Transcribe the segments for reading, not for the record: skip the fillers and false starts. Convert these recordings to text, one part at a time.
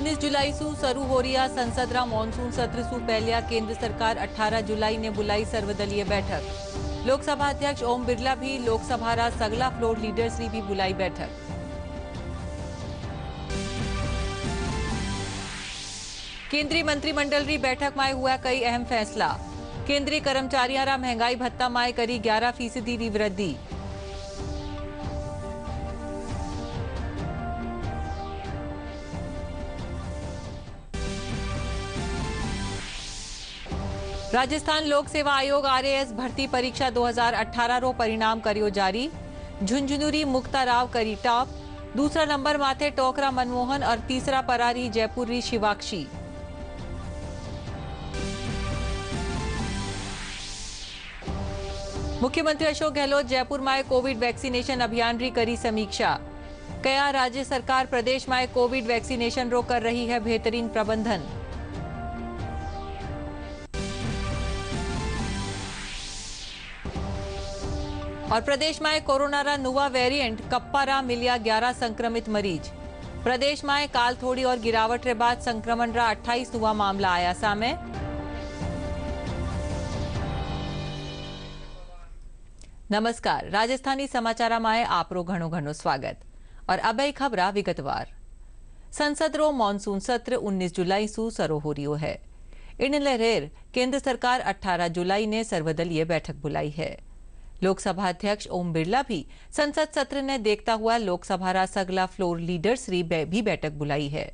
19 जुलाई सु શરૂ हो रहा संसद रा मॉनसून सत्र सु पहलिया केंद्र सरकार 18 जुलाई ने बुलाई सर्वदलीय बैठक। लोकसभा अध्यक्ष ओम बिरला भी लोकसभा रा सगला फ्लोर लीडर्स री भी बुलाई बैठक। केंद्रीय मंत्रिमंडल री बैठक में हुआ कई अहम फैसला। केंद्रीय कर्मचारियों रा महंगाई भत्ता में करी 11% री वृद्धि। राजस्थान लोक सेवा आयोग आरएएस भर्ती परीक्षा 2018 रो परिणाम करियो जारी। झुंझुनूरी मुक्ता राव करी टॉप। दूसरा नंबर माथे टोकरा मनमोहन और तीसरा परारी जयपुरी शिवाक्षी। मुख्यमंत्री अशोक गहलोत जयपुर में कोविड वैक्सीनेशन अभियान री करी समीक्षा। कया राज्य सरकार प्रदेश में कोविड वैक्सीनेशन रो कर रही है बेहतरीन प्रबंधन। और प्रदेश में कोरोना रा नुवा वेरिएंट कप्पा रा मिलिया 11 संक्रमित मरीज। प्रदेश में काल थोड़ी और गिरावट रे बाद संक्रमण रा 28 नुवा मामला आया सामे। नमस्कार, राजस्थानी समाचार में आपरो घणो घणो स्वागत। और अब एक खबरा विगतवार। संसद रो मॉनसून सत्र 19 जुलाई सु शुरू हो रियो है। इन लहरेर केंद्र सरकार 18 जुलाई ने सर्वदलीय बैठक बुलाई है। लोकसभा अध्यक्ष ओम बिरला भी संसद सत्र ने देखता हुआ लोकसभा रा सगला फ्लोर लीडर्स री भी बैठक बुलाई है।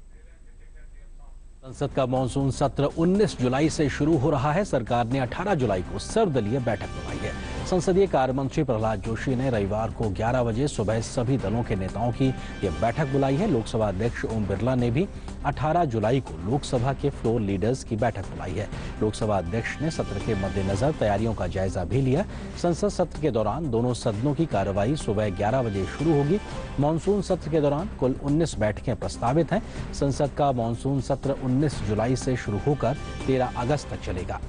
संसद का मॉनसून सत्र 19 जुलाई से शुरू हो रहा है। सरकार ने 18 जुलाई को सर्वदलीय बैठक बुलाई है। संसदीय कार्य मंत्री प्रहलाद जोशी ने रविवार को 11 बजे सुबह सभी दलों के नेताओं की यह बैठक बुलाई है। लोकसभा अध्यक्ष ओम बिरला ने भी 18 जुलाई को लोकसभा के फ्लोर लीडर्स की बैठक बुलाई है। लोकसभा अध्यक्ष ने सत्र के मद्देनजर तैयारियों का जायजा भी लिया। संसद सत्र के दौरान दोनों सदनों की कार्यवाही सुबह 11 बजे शुरू होगी। मॉनसून सत्र के दौरान कुल 19 बैठकें प्रस्तावित हैं। संसद का मॉनसून सत्र 19 जुलाई से शुरू होकर 13 अगस्त तक चलेगा।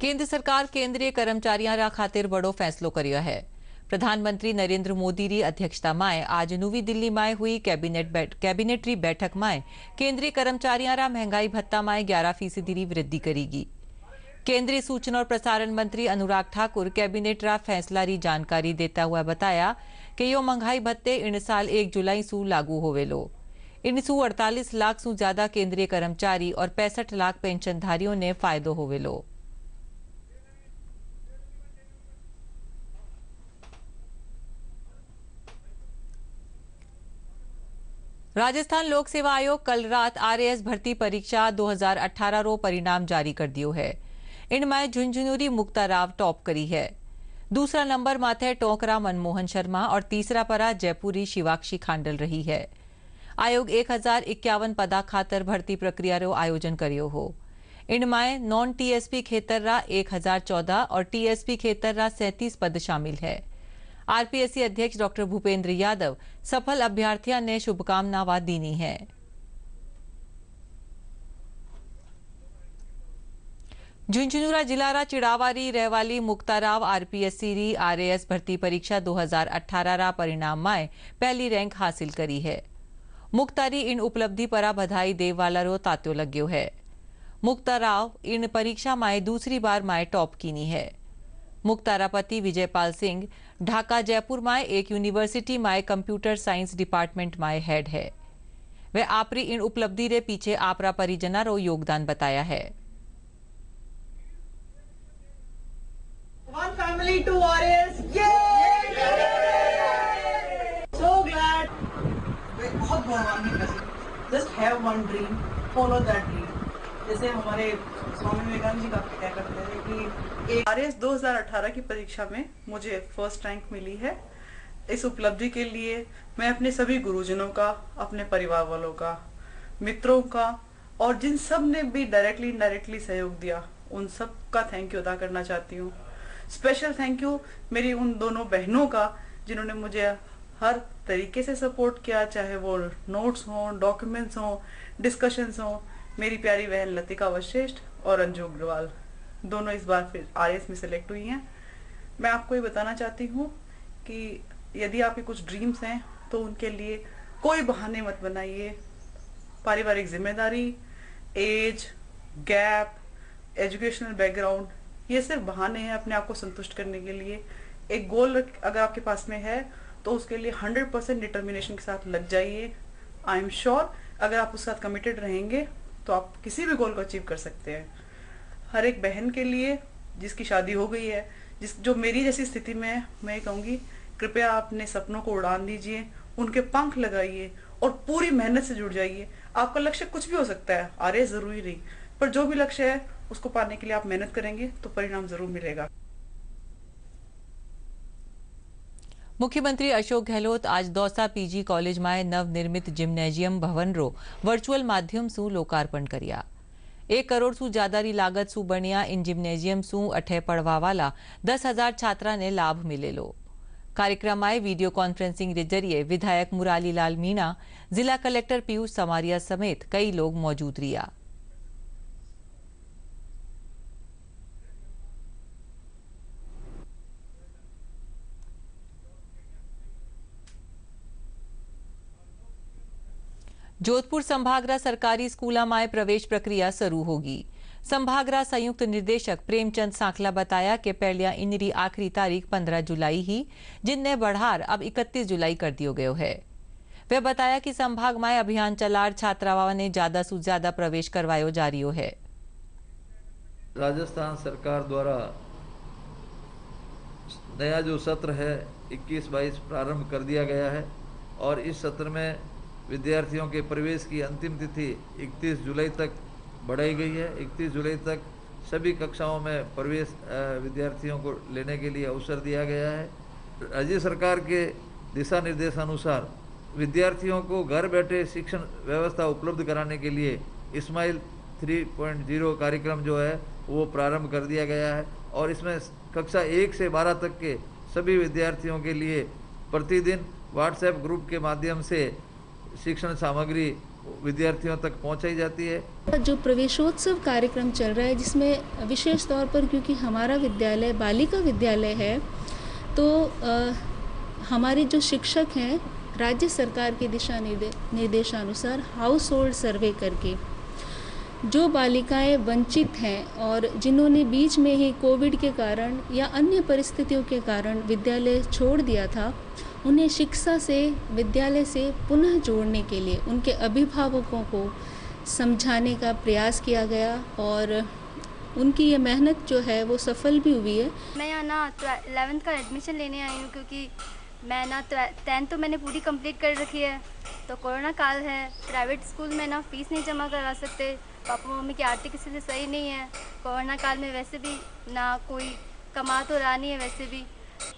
केंद्र सरकार केंद्रीय कर्मचारियों रा खातिर बड़ो फैसलो करियो है। प्रधानमंत्री नरेंद्र मोदी री अध्यक्षता में आज नवी दिल्ली में हुई कैबिनेट री बैठक में केंद्रीय कर्मचारियों रा महंगाई भत्ता में 11% री वृद्धि करेगी। केंद्रीय सूचना और प्रसारण मंत्री अनुराग ठाकुर कैबिनेट रा फैसला री जानकारी देता हुआ बताया कि यो महंगाई भत्ते इन साल 1 जुलाई सु लागू होवेलो। इन सु 48 लाख सु ज्यादा केंद्रीय कर्मचारी और 65 लाख पेंशनधारियों ने फायदो होवेलो। राजस्थान लोक सेवा आयोग कल रात आरएएस भर्ती परीक्षा 2018 रो परिणाम जारी कर दियो है। इनमें झुंझुनूरी मुक्ता राव टॉप करी है। दूसरा नंबर माथे टोकरा मनमोहन शर्मा और तीसरा परा जयपुरी शिवाक्षी खांडल रही है। आयोग 1051 पदा खातर भर्ती प्रक्रिया रो आयोजन करियो हो। इनमें नॉन टीएसपी खेतर रा 1014 और टीएसपी खेतर रा 37 पद शामिल है। आरपीएससी अध्यक्ष डॉक्टर भूपेंद्र यादव सफल अभ्यर्थियों ने शुभकामनाएं दीनी है। झुंझुनू जिला रा चिड़ावारी रहवाली मुक्ता राव आरपीएससी री आरएएस भर्ती परीक्षा 2018 रा परिणाम में पहली रैंक हासिल करी है। मुक्तारी इन उपलब्धि परा बधाई देव वाला रो तात्यो लग्यो है। मुक्ता राव इन परीक्षा में दूसरी बार में टॉप कीनी है। मुक्तारा पति विजयपाल सिंह ढाका जयपुर में एक यूनिवर्सिटी में कंप्यूटर साइंस डिपार्टमेंट में हेड है। वह आपरी इन उपलब्धि रे पीछे आपरा परिजना रो योगदान बताया है। One family, 2 RAs. Yay! So glad. बहुत गौरवान्वित है। Just have one dream, follow that dream. जैसे हमारे स्वामी विवेकानंद जी क्या करते हैं कि आरएएस 2018 की परीक्षा में मुझे फर्स्ट रैंक मिली है। इस उपलब्धि के लिए मैं अपने सभी गुरुजनों का, अपने परिवार वालों का, मित्रों का और जिन सब ने भी डायरेक्टली इनडायरेक्टली सहयोग दिया उन सब का थैंक यू अदा करना चाहती हूँ। स्पेशल थैंक यू मेरी उन दोनों बहनों का जिन्होंने मुझे हर तरीके से सपोर्ट किया, चाहे वो नोट्स हों, डॉक्यूमेंट्स हों, डिस्कशंस हों। मेरी प्यारी बहन लतिका वशिष्ठ और अंजू अग्रवाल दोनों इस बार फिर आरएएस में सिलेक्ट हुई हैं। मैं आपको ये बताना चाहती हूँ कि यदि आपके कुछ ड्रीम्स हैं तो उनके लिए कोई बहाने मत बनाइए। पारिवारिक जिम्मेदारी, एज, गैप, एजुकेशनल बैकग्राउंड, ये सिर्फ बहाने हैं अपने आप को संतुष्ट करने के लिए। एक गोल अगर आपके पास में है तो उसके लिए 100% डिटर्मिनेशन के साथ लग जाइए। आई एम श्योर अगर आप उसके साथ कमिटेड रहेंगे तो आप किसी भी गोल को अचीव कर सकते हैं। हर एक बहन के लिए जिसकी शादी हो गई है, जो मेरी जैसी स्थिति में है, मैं कहूँगी कृपया अपने सपनों को उड़ान दीजिए, उनके पंख लगाइए और पूरी मेहनत से जुड़ जाइए। आपका लक्ष्य कुछ भी हो सकता है, आरएएस जरूरी नहीं, पर जो भी लक्ष्य है उसको पाने के लिए आप मेहनत करेंगे तो परिणाम जरूर मिलेगा। मुख्यमंत्री अशोक गहलोत आज दौसा पीजी कॉलेज में नवनिर्मित जिम्नेजियम भवन रो वर्चुअल माध्यम से लोकार्पण कर्या। 1 करोड़ सु ज्यादारी लागत सु बनिया इन जिम्नेजियम सु अठे पढ़वा वाला 10,000 छात्रा ने लाभ मिलेलो। कार्यक्रम में वीडियो कॉन्फ्रेंसिंग के जरिए विधायक मुरारी लाल मीणा, जिला कलेक्टर पीयूष समारिया समेत कई लोग मौजूद रिया। जोधपुर संभागरा सरकारी स्कूलों में प्रवेश प्रक्रिया शुरू होगी। संभागरा संयुक्त निर्देशक प्रेमचंद सांखला बताया कि पहलिया इनरी आखिरी तारीख 15 जुलाई ही, जिनने बढ़ार अब 31 जुलाई कर दियो गयो है। वे बताया कि संभाग में अभियान चलार छात्राओं ने ज्यादा से ज्यादा प्रवेश करवायो जा रही है। राजस्थान सरकार द्वारा नया जो सत्र है 21-22 प्रारंभ कर दिया गया है और इस सत्र में विद्यार्थियों के प्रवेश की अंतिम तिथि 31 जुलाई तक बढ़ाई गई है। 31 जुलाई तक सभी कक्षाओं में प्रवेश विद्यार्थियों को लेने के लिए अवसर दिया गया है। राज्य सरकार के दिशा निर्देशानुसार विद्यार्थियों को घर बैठे शिक्षण व्यवस्था उपलब्ध कराने के लिए स्माइल 3.0 कार्यक्रम जो है वो प्रारंभ कर दिया गया है और इसमें कक्षा 1 से 12 तक के सभी विद्यार्थियों के लिए प्रतिदिन व्हाट्सएप ग्रुप के माध्यम से शिक्षण सामग्री विद्यार्थियों तक पहुंचाई जाती है। जो प्रवेशोत्सव कार्यक्रम चल रहा है जिसमें विशेष तौर पर क्योंकि हमारा विद्यालय बालिका विद्यालय है तो हमारे जो शिक्षक हैं राज्य सरकार के दिशा निर्देशानुसार हाउस होल्ड सर्वे करके जो बालिकाएं वंचित हैं और जिन्होंने बीच में ही कोविड के कारण या अन्य परिस्थितियों के कारण विद्यालय छोड़ दिया था, उन्हें शिक्षा से विद्यालय से पुनः जोड़ने के लिए उनके अभिभावकों को समझाने का प्रयास किया गया और उनकी ये मेहनत जो है वो सफल भी हुई है। मैं यहाँ ना 11th का एडमिशन लेने आई हूँ क्योंकि मैं ना 10th तो मैंने पूरी कंप्लीट कर रखी है, तो कोरोना काल है, प्राइवेट स्कूल में ना फीस नहीं जमा करा सकते, पापा मम्मी की आर्थिक स्थिति सही नहीं है। कोरोना काल में वैसे भी ना कोई कमा तो रहा नहीं है। वैसे भी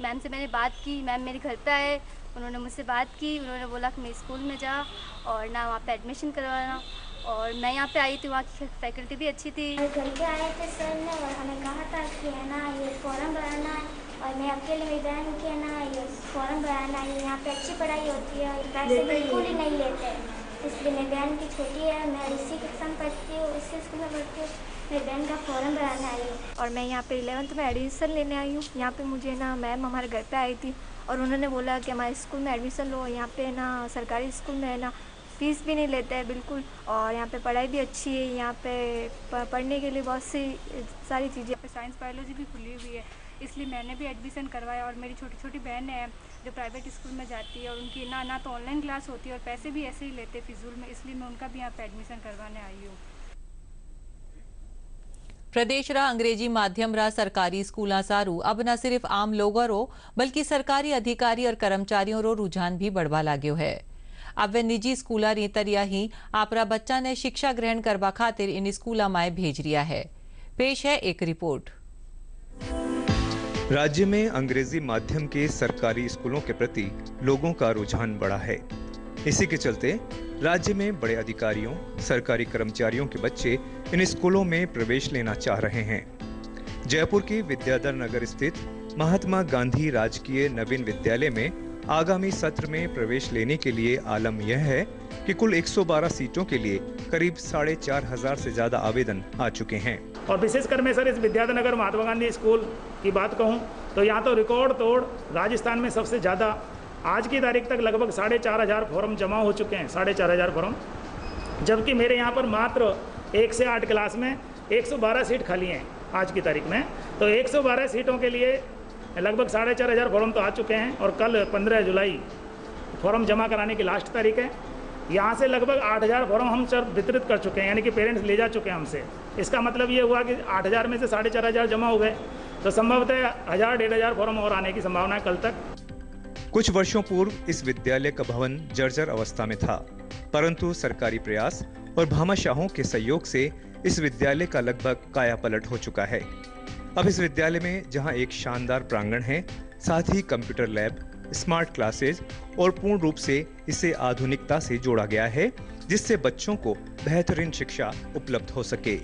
मैम से मैंने बात की, मैम मेरे घर पे आए, उन्होंने मुझसे बात की, उन्होंने बोला कि मैं स्कूल में जा और ना वहाँ पे एडमिशन करवाना। और मैं यहाँ पे आई थी, वहाँ की फैकल्टी भी अच्छी थी। घर पे आए थे सर ने और हमें कहा था कि है ना ये फॉर्म भराना है और मैं अकेले मेरी बहन की है ना ये फॉर्म भराना है। यहाँ पे अच्छी पढ़ाई होती है और पैसे बिल्कुल ही नहीं लेते, इसलिए मेरी बहन की छोटी है, मैं इसी कक्षा में पढ़ती हूँ, इसी स्कूल में पढ़ती हूँ, मेरी बहन का फॉर्म भराना आई हूँ। और मैं यहाँ पे 11th में एडमिशन लेने आई हूँ। यहाँ पे मुझे ना मैम हमारे घर पे आई थी और उन्होंने बोला कि हमारे स्कूल में एडमिशन लो। यहाँ पे ना सरकारी स्कूल में है ना फीस भी नहीं लेते हैं बिल्कुल और यहाँ पे पढ़ाई भी अच्छी है। यहाँ पे पढ़ने के लिए बहुत सी सारी चीज़ें, साइंस बायोलॉजी भी खुली हुई है, इसलिए मैंने भी एडमिशन करवाया। और मेरी छोटी छोटी बहन है जो प्राइवेट स्कूल में जाती है और उनकी ना तो ऑनलाइन क्लास होती है और पैसे भी ऐसे ही लेते फिजूल में, इसलिए मैं उनका भी यहाँ पे एडमिशन करवाने आई हूँ। प्रदेश रा अंग्रेजी माध्यम रा सरकारी स्कूल सारू अब न सिर्फ आम लोगों रो बल्कि सरकारी अधिकारी और कर्मचारियों रो रुझान भी बढ़वा लाग्यो है। अब वे निजी स्कूला री तरिया ही आपरा बच्चा ने शिक्षा ग्रहण करवा खातिर इन स्कूला में भेज रिया है। पेश है एक रिपोर्ट। राज्य में अंग्रेजी माध्यम के सरकारी स्कूलों के प्रति लोगों का रुझान बढ़ा है। इसी के चलते राज्य में बड़े अधिकारियों, सरकारी कर्मचारियों के बच्चे इन स्कूलों में प्रवेश लेना चाह रहे हैं। जयपुर के विद्याधर नगर स्थित महात्मा गांधी राजकीय नवीन विद्यालय में आगामी सत्र में प्रवेश लेने के लिए आलम यह है कि कुल 112 सीटों के लिए करीब 4,500 से ज्यादा आवेदन आ चुके हैं। और विशेषकर मैं सर इस विद्याधर नगर महात्मा गांधी स्कूल की बात कहूं तो यहाँ तो रिकॉर्ड तोड़ राजस्थान में सबसे ज़्यादा आज की तारीख तक लगभग 4,500 फॉर्म जमा हो चुके हैं, 4,500 फॉर्म, जबकि मेरे यहाँ पर मात्र 1 से 8 क्लास में 112 सीट खाली हैं आज की तारीख में। तो 112 सीटों के लिए लगभग 4,500 फॉर्म तो आ चुके हैं और कल 15 जुलाई फॉर्म जमा कराने की लास्ट तारीख है। यहाँ से लगभग 8,000 फॉर्म हम सब वितरित कर चुके हैं, यानी कि पेरेंट्स ले जा चुके हैं हमसे। इसका मतलब ये हुआ कि 8,000 में से 4,500 जमा हो गए, तो संभवतः 1,000-1,500 फॉर्म और आने की संभावना है कल तक। कुछ वर्षों पूर्व इस विद्यालय का भवन जर्जर अवस्था में था, परंतु सरकारी प्रयास और भामाशाहों के सहयोग से इस विद्यालय का लगभग कायापलट हो चुका है। अब इस विद्यालय में जहां एक शानदार प्रांगण है, साथ ही कंप्यूटर लैब, स्मार्ट क्लासेज और पूर्ण रूप से इसे आधुनिकता से जोड़ा गया है, जिससे बच्चों को बेहतरीन शिक्षा उपलब्ध हो सके।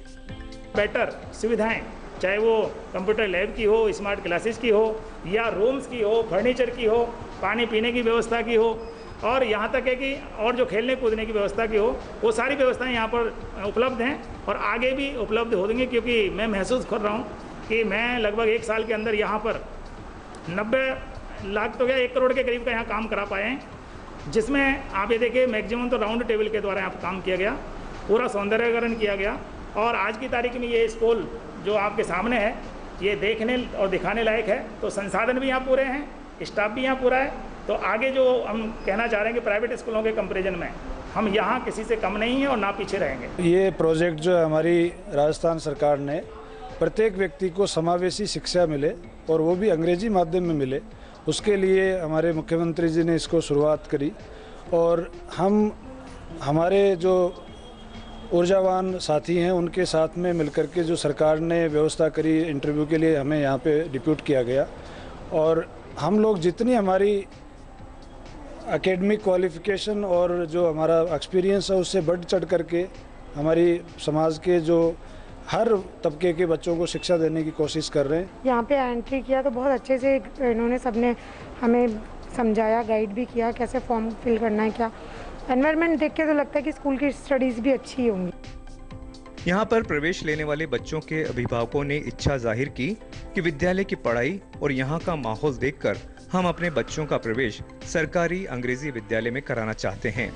बेटर सुविधाएं, चाहे वो कंप्यूटर लैब की हो, स्मार्ट क्लासेस की हो, या रूम्स की हो, फर्नीचर की हो, पानी पीने की व्यवस्था की हो, और यहाँ तक है कि और जो खेलने कूदने की व्यवस्था की हो, वो सारी व्यवस्थाएं यहाँ पर उपलब्ध हैं और आगे भी उपलब्ध होंगी। क्योंकि मैं महसूस कर रहा हूँ कि मैं लगभग 1 साल के अंदर यहाँ पर 90 लाख तो क्या 1 करोड़ के करीब का यहाँ काम करा पाए हैं, जिसमें आप ये देखिए मैक्सिमम तो राउंड टेबल के द्वारा यहाँ पर काम किया गया, पूरा सौंदर्यीकरण किया गया। और आज की तारीख में ये स्कूल जो आपके सामने है, ये देखने और दिखाने लायक है। तो संसाधन भी यहाँ पूरे हैं, स्टाफ भी यहाँ पूरा है। तो आगे जो हम कहना चाह रहे हैं कि प्राइवेट स्कूलों के कंपैरिजन में हम यहाँ किसी से कम नहीं हैं और ना पीछे रहेंगे। ये प्रोजेक्ट जो हमारी राजस्थान सरकार ने प्रत्येक व्यक्ति को समावेशी शिक्षा मिले और वो भी अंग्रेजी माध्यम में मिले, उसके लिए हमारे मुख्यमंत्री जी ने इसको शुरुआत करी। और हम हमारे जो ऊर्जावान साथी हैं उनके साथ में मिलकर के जो सरकार ने व्यवस्था करी, इंटरव्यू के लिए हमें यहाँ पे डिप्यूट किया गया। और हम लोग जितनी हमारी एकेडमिक क्वालिफिकेशन और जो हमारा एक्सपीरियंस है उससे बढ़ चढ़ करके हमारी समाज के जो हर तबके के बच्चों को शिक्षा देने की कोशिश कर रहे हैं। यहाँ पे एंट्री किया तो बहुत अच्छे से इन्होंने सबने हमें समझाया, गाइड भी किया कैसे फॉर्म फिल करना है, क्या एनवायरनमेंट देख के तो लगता है कि स्कूल की स्टडीज़ भी अच्छी होंगी। यहाँ पर प्रवेश लेने वाले बच्चों के अभिभावकों ने इच्छा जाहिर की कि विद्यालय की पढ़ाई और यहाँ का माहौल देखकर हम अपने बच्चों का प्रवेश सरकारी अंग्रेजी विद्यालय में कराना चाहते हैं।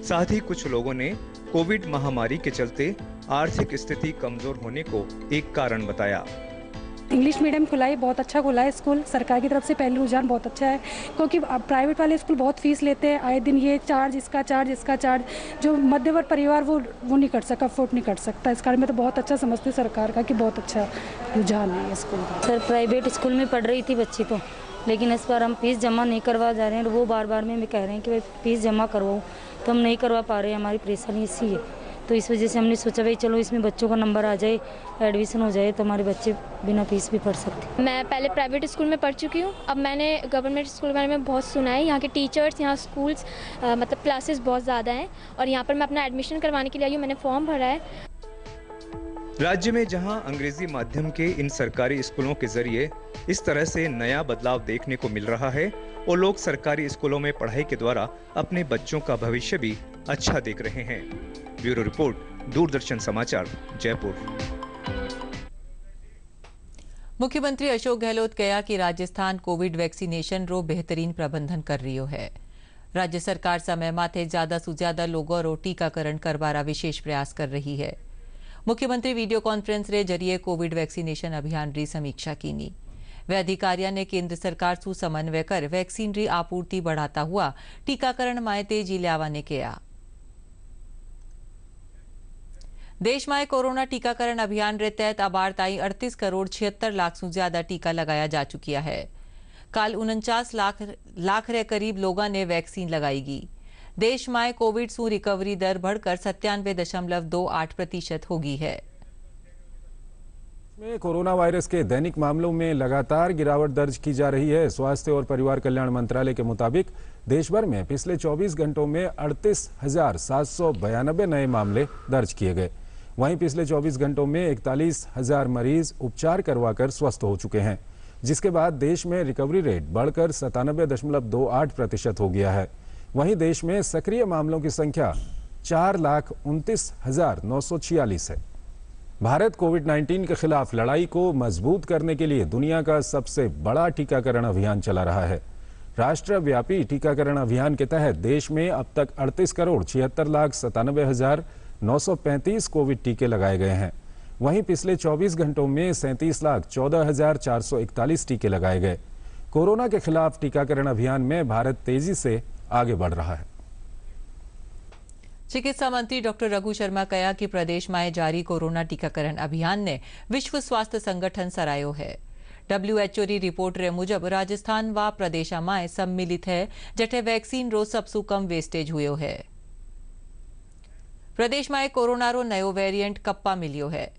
साथ ही कुछ लोगों ने कोविड महामारी के चलते आर्थिक स्थिति कमजोर होने को एक कारण बताया। इंग्लिश मीडियम खुला है, बहुत अच्छा खुला है स्कूल, सरकार की तरफ से पहले रुझान बहुत अच्छा है। क्योंकि प्राइवेट वाले स्कूल बहुत फीस लेते हैं, आए दिन ये चार्ज, इसका चार्ज, जो मध्यवर्ग परिवार वो नहीं कर सकता, अफोर्ड नहीं कर सकता। इस कारण में तो बहुत अच्छा समझते सरकार का कि बहुत अच्छा रुझान है स्कूल का। सर प्राइवेट स्कूल में पढ़ रही थी बच्ची तो, लेकिन इस बार हम फीस जमा नहीं करवा जा रहे हैं। वो बार बार में कह रहे हैं कि भाई फीस जमा करवाओ, तो हम नहीं करवा पा रहे हैं, हमारी परेशानी इसी है। तो इस वजह से हमने सोचा भाई चलो इसमें बच्चों का नंबर आ जाए, एडमिशन हो जाए, तो हमारे बच्चे बिना फीस भी पढ़ सकते। मैं पहले प्राइवेट स्कूल में पढ़ चुकी हूँ, अब मैंने गवर्नमेंट स्कूल के बारे में बहुत सुना है। यहाँ के टीचर्स, यहाँ स्कूल्स मतलब क्लासेस बहुत ज़्यादा हैं और यहाँ पर मैं अपना एडमिशन करवाने के लिए आई हूँ, मैंने फॉर्म भरा है। राज्य में जहां अंग्रेजी माध्यम के इन सरकारी स्कूलों के जरिए इस तरह से नया बदलाव देखने को मिल रहा है और लोग सरकारी स्कूलों में पढ़ाई के द्वारा अपने बच्चों का भविष्य भी अच्छा देख रहे हैं। ब्यूरो रिपोर्ट, दूरदर्शन समाचार, जयपुर। मुख्यमंत्री अशोक गहलोत कहा कि राजस्थान कोविड वैक्सीनेशन रो बेहतरीन प्रबंधन कर रही है। राज्य सरकार समय माथे ज्यादा से ज्यादा लोगों रो टीकाकरण करवारा विशेष प्रयास कर रही है। मुख्यमंत्री वीडियो कॉन्फ्रेंस रे जरिए कोविड वैक्सीनेशन अभियान री समीक्षा कीनी। वे अधिकारियों ने केंद्र सरकार सु समन्वय कर वैक्सीन री आपूर्ति बढ़ाता हुआ टीकाकरण में तेजी लावाने कहा। देश में कोरोना टीकाकरण अभियान रे तहत अबार ताई 38 करोड़ 76 लाख से ज्यादा टीका लगाया जा चुकिया है। कल 49 लाख रे करीब लोगों ने वैक्सीन लगाईगी। देश में कोविड से रिकवरी दर बढ़कर 97.28% हो गई है। में कोरोना वायरस के दैनिक मामलों में लगातार गिरावट दर्ज की जा रही है। स्वास्थ्य और परिवार कल्याण मंत्रालय के मुताबिक देश भर में पिछले 24 घंटों में 38,792 नए मामले दर्ज किए गए। वहीं पिछले 24 घंटों में 41,000 मरीज उपचार करवाकर स्वस्थ हो चुके हैं, जिसके बाद देश में रिकवरी रेट बढ़कर 97.28% हो गया है। वहीं देश में सक्रिय मामलों की संख्या 4,29,946 है। भारत कोविड-19 के खिलाफ लड़ाई को मजबूत करने के लिए दुनिया का सबसे बड़ा टीकाकरण अभियान चला रहा है। राष्ट्रव्यापी टीकाकरण अभियान के तहत देश में अब तक 38,76,97,935 कोविड टीके लगाए गए हैं। वहीं पिछले 24 घंटों में 37,14,441 टीके लगाए गए। कोरोना के खिलाफ टीकाकरण अभियान में भारत तेजी से आगे बढ़ रहा है। चिकित्सा मंत्री डॉक्टर रघु शर्मा कहा कि प्रदेश में जारी कोरोना टीकाकरण अभियान ने विश्व स्वास्थ्य संगठन सरायो है। WHO री रिपोर्ट रे मुजब राजस्थान व प्रदेशा में सम्मिलित है जठे वैक्सीन रो सबसु कम वेस्टेज हुयो है। प्रदेश में कोरोना रो नयो वेरिएंट कप्पा मिलियो है।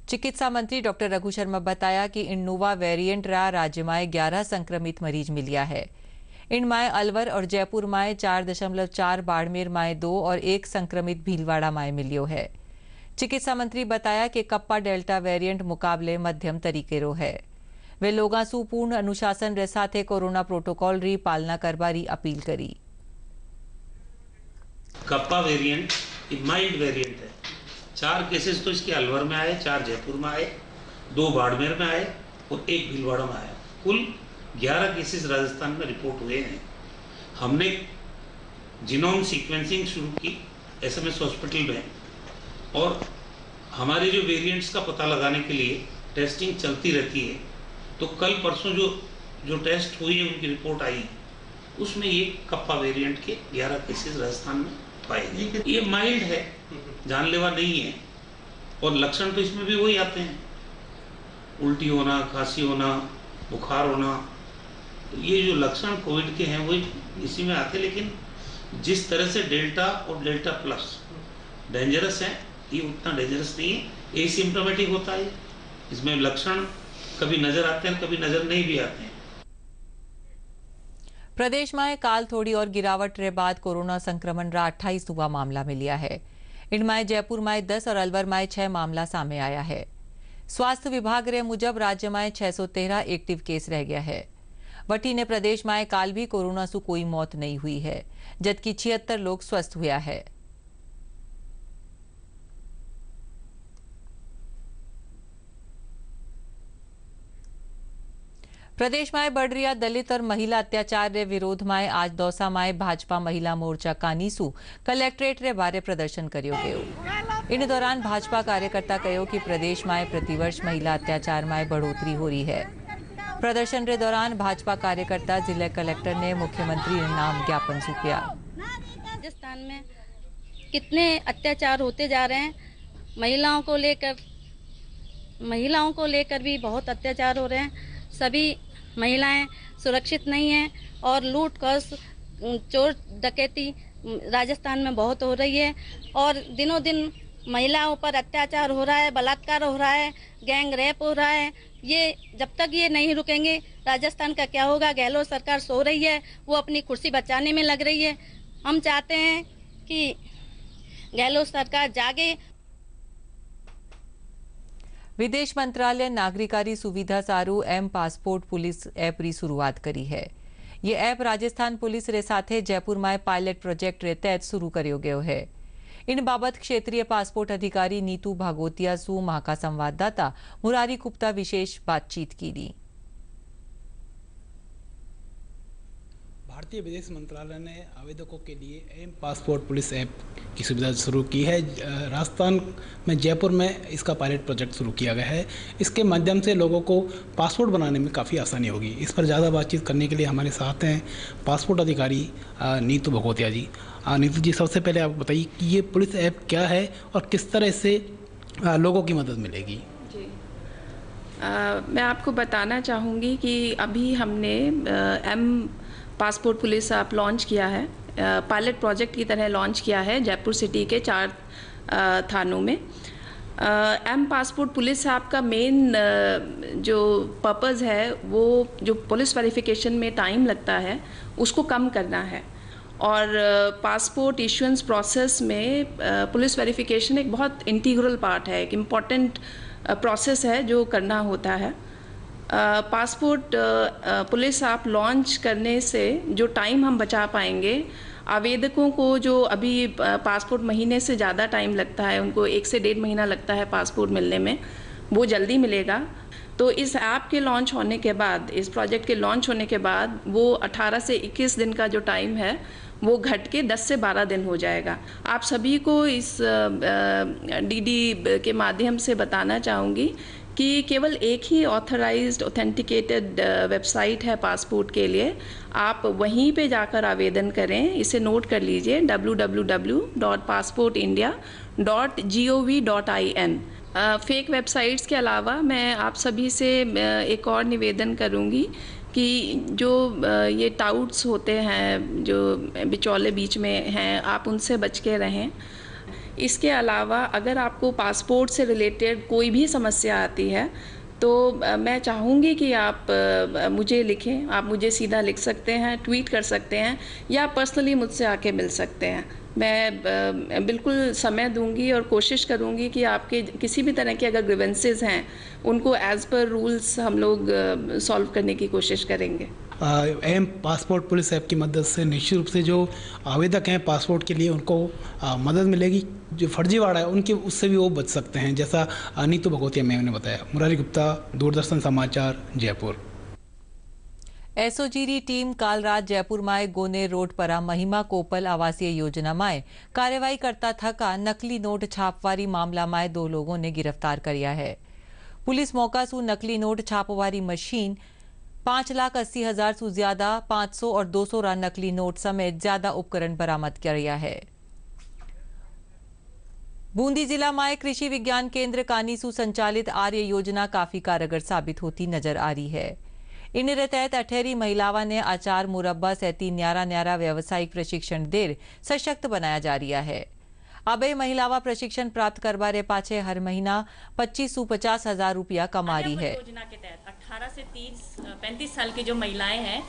चिकित्सा मंत्री डॉक्टर रघु शर्मा बताया कि इन नोवा वेरिएंट रा राज्य में 11 संक्रमित मरीज मिलिया है। इनमें अलवर और जयपुर में 4.4, बाड़मेर में 2 और 1 संक्रमित भीलवाड़ा में मिलियो है। चिकित्सा मंत्री बताया कि कप्पा डेल्टा वेरिएंट मुकाबले मध्यम तरीके रो है। वे लोगों से पूर्ण अनुशासन रे साथे कोरोना प्रोटोकॉल री पालना करवारी अपील करी। कप्पा वेरिएंट माइल्ड वेरिएंट है। 4 केसेस तो इसके अलवर में आए, 4 जयपुर में आए, 2 बाड़मेर में आए और 1 भीलवाड़ा में आया। कुल 11 केसेस राजस्थान में रिपोर्ट हुए हैं। हमने जीनोम सीक्वेंसिंग शुरू की SMS हॉस्पिटल में और हमारे जो वेरिएंट्स का पता लगाने के लिए टेस्टिंग चलती रहती है। तो कल परसों जो टेस्ट हुई है उनकी रिपोर्ट आई, उसमें ये कप्पा वेरिएंट के 11 केसेस राजस्थान में पाए गए। ये माइल्ड है, जानलेवा नहीं है और लक्षण तो इसमें भी वही आते हैं, उल्टी होना, खांसी होना, बुखार होना। तो ये जो लक्षण कोविड के हैं वही इसी में आते हैं। लेकिन जिस तरह से डेल्टा और डेल्टा प्लस डेंजरस है, ये उतना डेंजरस नहीं है, एसिम्प्टोमेटिक होता है। इसमें लक्षण कभी नजर आते हैं, कभी नजर नहीं भी आते हैं। प्रदेश में काल थोड़ी और गिरावट रे बाद कोरोना संक्रमण रा 28 नवा मामला मिलिया है। इनमें जयपुर में 10 और अलवर में 6 मामला सामने आया है। स्वास्थ्य विभाग रे मुजब राज्य में 613 एक्टिव केस रह गया है। वटी ने प्रदेश में काल भी कोरोना से कोई मौत नहीं हुई है, जबकि 76 लोग स्वस्थ हुआ है। प्रदेश में बढ़ रहा दलित और महिला अत्याचार रे विरोध में आज दौसा में भाजपा महिला मोर्चा कानीसू कलेक्ट्रेट रे बारे प्रदर्शन करियो गयो। इन दौरान भाजपा कार्यकर्ता कहो कि प्रदेश में प्रतिवर्ष महिला अत्याचार में बढ़ोतरी हो रही है। प्रदर्शन रे दौरान भाजपा कार्यकर्ता जिला कलेक्टर ने मुख्यमंत्री नाम ज्ञापन सौंपा। राजस्थान में कितने अत्याचार होते जा रहे हैं, महिलाओं को लेकर भी बहुत अत्याचार हो रहे हैं। सभी महिलाएं सुरक्षित नहीं हैं और लूट खसुट, चोर डकैती राजस्थान में बहुत हो रही है और दिनों दिन महिलाओं पर अत्याचार हो रहा है, बलात्कार हो रहा है, गैंग रेप हो रहा है। ये जब तक ये नहीं रुकेंगे राजस्थान का क्या होगा। गहलोत सरकार सो रही है, वो अपनी कुर्सी बचाने में लग रही है। हम चाहते हैं कि गहलोत सरकार जागे। विदेश मंत्रालय नागरिकारी सुविधा सारू एम पासपोर्ट पुलिस ऐप री शुरुआत करी है। ये ऐप राजस्थान पुलिस रे साथे जयपुर में पायलट प्रोजेक्ट रे तहत शुरू करियो गयो है। इन बाबत क्षेत्रीय पासपोर्ट अधिकारी नीतू भागोतिया सु महाका संवाददाता मुरारी गुप्ता विशेष बातचीत की दी। भारतीय विदेश मंत्रालय ने आवेदकों के लिए एम पासपोर्ट पुलिस ऐप की सुविधा शुरू की है। राजस्थान में जयपुर में इसका पायलट प्रोजेक्ट शुरू किया गया है। इसके माध्यम से लोगों को पासपोर्ट बनाने में काफ़ी आसानी होगी। इस पर ज़्यादा बातचीत करने के लिए हमारे साथ हैं पासपोर्ट अधिकारी नीतू भगोतिया जी। नीतू जी, सबसे पहले आप बताइए कि ये पुलिस ऐप क्या है और किस तरह से लोगों की मदद मिलेगी। जी, मैं आपको बताना चाहूँगी कि अभी हमने M passport police app launch किया है, पायलट प्रोजेक्ट की तरह लॉन्च किया है जयपुर सिटी के 4 थानों में। एम पासपोर्ट पुलिस ऐप का मेन जो पर्पज़ है वो जो पुलिस वेरिफिकेशन में टाइम लगता है उसको कम करना है और पासपोर्ट इशुएंस प्रोसेस में पुलिस वेरिफिकेशन एक बहुत इंटीग्रल पार्ट है, एक इम्पॉर्टेंट प्रोसेस है जो करना होता है। पासपोर्ट पुलिस ऐप लॉन्च करने से जो टाइम हम बचा पाएंगे, आवेदकों को जो अभी पासपोर्ट महीने से ज़्यादा टाइम लगता है, उनको 1 से 1.5 महीना लगता है पासपोर्ट मिलने में, वो जल्दी मिलेगा। तो इस ऐप के लॉन्च होने के बाद, इस प्रोजेक्ट के लॉन्च होने के बाद वो 18 से 21 दिन का जो टाइम है वो घट के 10 से 12 दिन हो जाएगा। आप सभी को इस डीडी के माध्यम से बताना चाहूँगी कि केवल एक ही ऑथराइज्ड ऑथेंटिकेटेड वेबसाइट है पासपोर्ट के लिए। आप वहीं पे जाकर आवेदन करें। इसे नोट कर लीजिए, www.passportindia.gov.in। फेक वेबसाइट्स के अलावा मैं आप सभी से एक और निवेदन करूँगी कि जो ये टाउट्स होते हैं, जो बिचौले बीच में हैं, आप उनसे बच के रहें। इसके अलावा अगर आपको पासपोर्ट से रिलेटेड कोई भी समस्या आती है तो मैं चाहूँगी कि आप मुझे लिखें। आप मुझे सीधा लिख सकते हैं, ट्वीट कर सकते हैं या पर्सनली मुझसे आके मिल सकते हैं। मैं बिल्कुल समय दूंगी और कोशिश करूंगी कि आपके किसी भी तरह के अगर ग्रीवेंसेस हैं उनको एज़ पर रूल्स हम लोग सॉल्व करने की कोशिश करेंगे। एम पासपोर्ट पुलिस ऐप की मदद से निश्चित रूप से जो आवेदक हैं पासपोर्ट के लिए उनको मदद मिलेगी। जो फर्जीवाड़ा है उनके उससे भी वो बच सकते हैं, जैसा नीतू भगवतिया मैम ने बताया। मुरारी गुप्ता, दूरदर्शन समाचार, जयपुर। एसओजीरी टीम काल रात जयपुर माय गोने रोड परा महिमा कोपल आवासीय योजना माय कार्यवाही करता थका नकली नोट छापवारी मामला माय 2 लोगों ने गिरफ्तार किया है। पुलिस मौका सु नकली नोट छापवारी मशीन 5,80,000 से ज्यादा 500 और 200 रा नकली नोट समेत ज्यादा उपकरण बरामद किया है। बूंदी जिला माय कृषि विज्ञान केंद्र कानी सु संचालित आर्य योजना काफी कारगर साबित होती नजर आ रही है। इन तहत 18 महिलावां ने आचार मुरब्बा सहित न्यारा व्यावसायिक प्रशिक्षण देर सशक्त बनाया जा रहा है। अब महिलावा प्रशिक्षण प्राप्त करवारे पाछे हर महीना 25 से 50,000 रुपया कमा रही है। योजना के तहत 18 से 35 साल की जो महिलाएं हैं,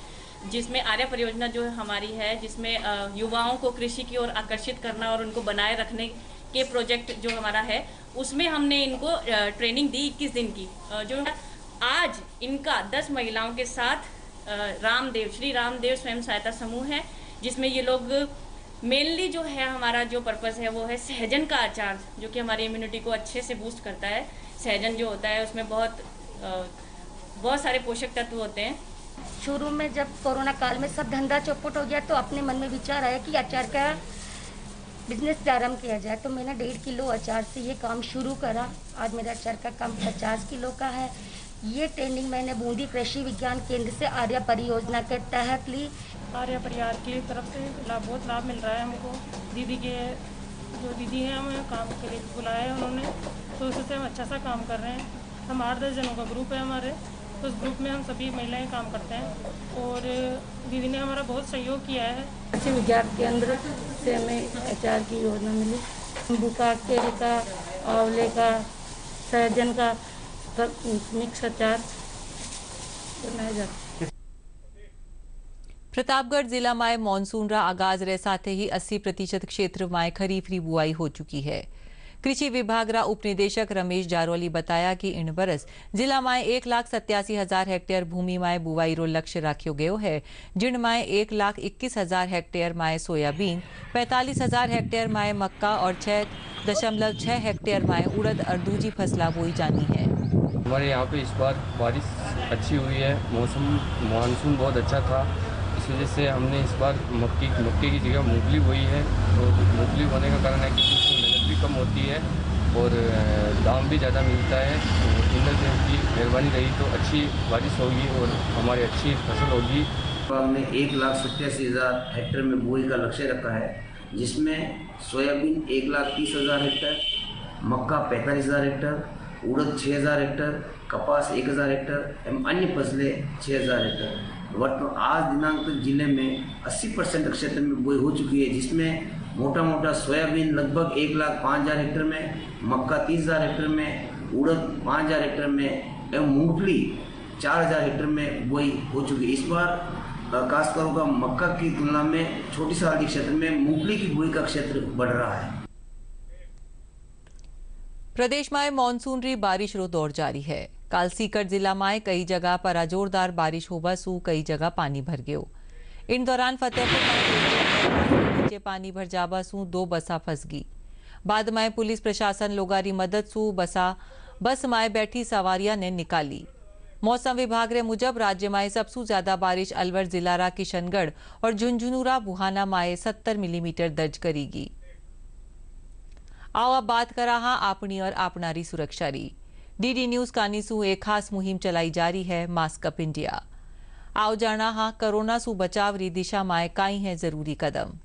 जिसमें आर्य परियोजना जो हमारी है, जिसमें युवाओं को कृषि की ओर आकर्षित करना और उनको बनाए रखने के प्रोजेक्ट जो हमारा है, उसमें हमने इनको ट्रेनिंग दी 21 दिन की। जो आज इनका 10 महिलाओं के साथ श्री रामदेव स्वयं सहायता समूह है, जिसमें ये लोग मेनली जो है हमारा जो पर्पस है वो है सहजन का अचार, जो कि हमारी इम्यूनिटी को अच्छे से बूस्ट करता है। सहजन जो होता है उसमें बहुत सारे पोषक तत्व होते हैं। शुरू में जब कोरोना काल में सब धंधा चौपट हो गया तो अपने मन में विचार आया कि अचार का बिजनेस प्रारंभ किया जाए। तो मैंने 1.5 किलो अचार से ये काम शुरू करा। आज मेरा अचार का काम 50 किलो का है। ये ट्रेनिंग मैंने बूंदी कृषि विज्ञान केंद्र से आर्य परियोजना के तहत ली। आर्य परिवार की तरफ से बहुत लाभ मिल रहा है हमको। दीदी हैं हमें काम के लिए बुलाया है उन्होंने, तो उससे हम अच्छा सा काम कर रहे हैं। हम 8-10 जनों का ग्रुप है हमारे, तो उस ग्रुप में हम सभी महिलाएं काम करते हैं और दीदी ने हमारा बहुत सहयोग किया है। कृषि विज्ञान केंद्र से हमें अचार की योजना मिली। नींबू का, केले का, आंवले का, सहजन का मिक्स अचार बनाया जाता है। प्रतापगढ़ जिला में मानसून रा आगाज रे साथे ही 80% क्षेत्र में खरीफ री बुआई हो चुकी है। कृषि विभाग रा उप निदेशक रमेश जारोली बताया कि इन बरस जिला में 1,87,000 हेक्टेयर भूमि में बुआई रो लक्ष्य रखो गयो है, जिन में 1,21,000 हेक्टेयर में सोयाबीन, 45,000 हेक्टेयर में मक्का और 6.6 हेक्टेयर में उड़द और दूजी फसला बोई जानी है। हमारे यहाँ पे इस बार बारिश अच्छी हुई है, मानसून बहुत अच्छा था। इस वजह से हमने इस बार मक्के की जगह मूंगफली बोई है। तो मूंगफली बोने का कारण है कि उसमें मेहनत भी कम होती है और दाम भी ज़्यादा मिलता है। तो इंद्र देव की मेहरबानी रही तो अच्छी बारिश होगी और हमारी अच्छी फसल होगी। हमने 1,87,000 हेक्टेयर में बुआई का लक्ष्य रखा है, जिसमें सोयाबीन 1,30,000 हेक्टेयर, मक्का 45,000 हेक्टेयर, उड़द 6,000 हेक्टेयर, कपास 1,000 हेक्टेयर एवं अन्य फसलें 6,000 हेक्टेयर। वर्तमान आज दिनांक तक जिले में 80% क्षेत्र में बुआई हो चुकी है, जिसमें मोटा सोयाबीन लगभग 1,05,000 हेक्टेयर में, मक्का 30,000 हेक्टेयर में, उड़द 5,000 हेक्टेयर में एवं मूंगफली 4,000 हेक्टेयर में बुआई हो चुकी है। इस बार काश्तकारों का मक्का की तुलना में छोटी साल क्षेत्र में मूंगफली की बुआई का क्षेत्र बढ़ रहा है। प्रदेश में मानसून री बारिश रो दौर जारी है। काल सीकर जिला में कई जगह पर जोरदार बारिश होवा सु कई जगह पानी भर गयो। इन दौरान फतेहपुर में नीचे पानी भर जावा सु 2 बसा फंस गई। बाद में पुलिस प्रशासन लोगारी मदद सु बस में बैठी सवारियां ने निकाली। मौसम विभाग रे मुजब राज्य में सबसे ज्यादा बारिश अलवर जिलारा किशनगढ़ और झुंझुनूरा बुहाना में 70 मिलीमीटर दर्ज करेगी। आओ अब बात करा हाँ आपनी और आपनारी सुरक्षा री। डीडी न्यूज कानीसू एक खास मुहिम चलाई जा रही है, मास्क अप इंडिया। आओ जाना हाँ कोरोना सु बचाव री दिशा में काई है जरूरी कदम।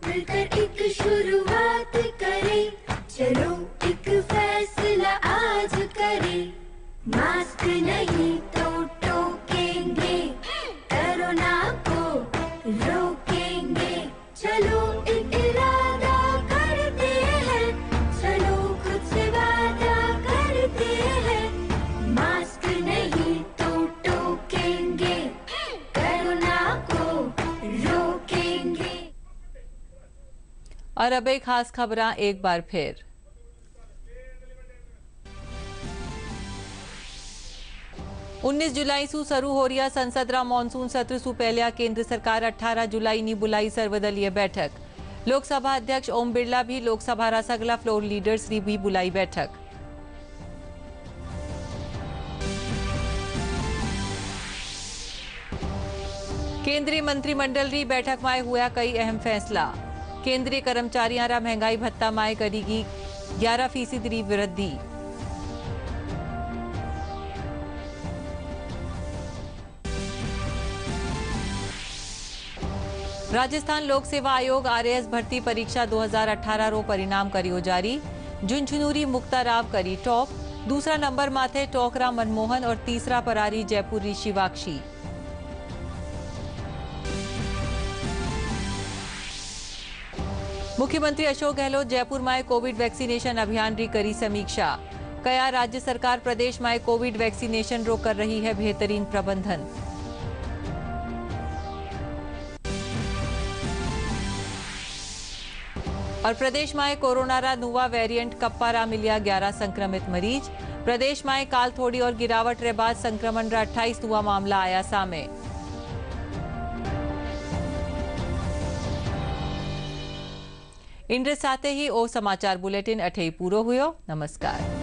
मिलकर एक शुरुआत करें, चलो एक फैसला आज करें। मास्क नहीं तो टोकेंगे, कोरोना को रोकेंगे। चलो एक इरादा करते हैं, चलो खुद से वादा करते हैं। मास्क नहीं तो टोकेंगे, कोरोना को रोकेंगे। और अब एक खास खबरां एक बार फिर। उन्नीस जुलाई सु शुरू हो रहा संसद रा मॉनसून सत्र सु पहले केंद्र सरकार 18 जुलाई नी बुलाई सर्वदलीय बैठक। लोकसभा अध्यक्ष ओम बिरला भी लोकसभा रा सगला फ्लोर लीडर्स री भी बुलाई बैठक। केंद्रीय मंत्रिमंडल री बैठक में हुआ कई अहम फैसला। केंद्रीय कर्मचारियों रा महंगाई भत्ता में करेगी 11% री वृद्धि। राजस्थान लोक सेवा आयोग आरएएस भर्ती परीक्षा 2018 रो परिणाम करियो जारी। झुंझुनूरी मुक्ता राव करी टॉप, दूसरा नंबर माथे टोकरा मनमोहन और तीसरा परारी जयपुरी शिवाक्षी। मुख्यमंत्री अशोक गहलोत जयपुर में कोविड वैक्सीनेशन अभियान री करी समीक्षा। कया राज्य सरकार प्रदेश में कोविड वैक्सीनेशन रो कर रही है बेहतरीन प्रबंधन। और प्रदेश में कोरोना रा नुवा वेरिएंट कप्पारा मिलिया 11 संक्रमित मरीज। प्रदेश में काल थोड़ी और गिरावट रे बाद संक्रमण रा 28 नुवा मामला आया सामे। इनरे साथे ही ओ समाचार बुलेटिन अठे पूरो हुयो। नमस्कार।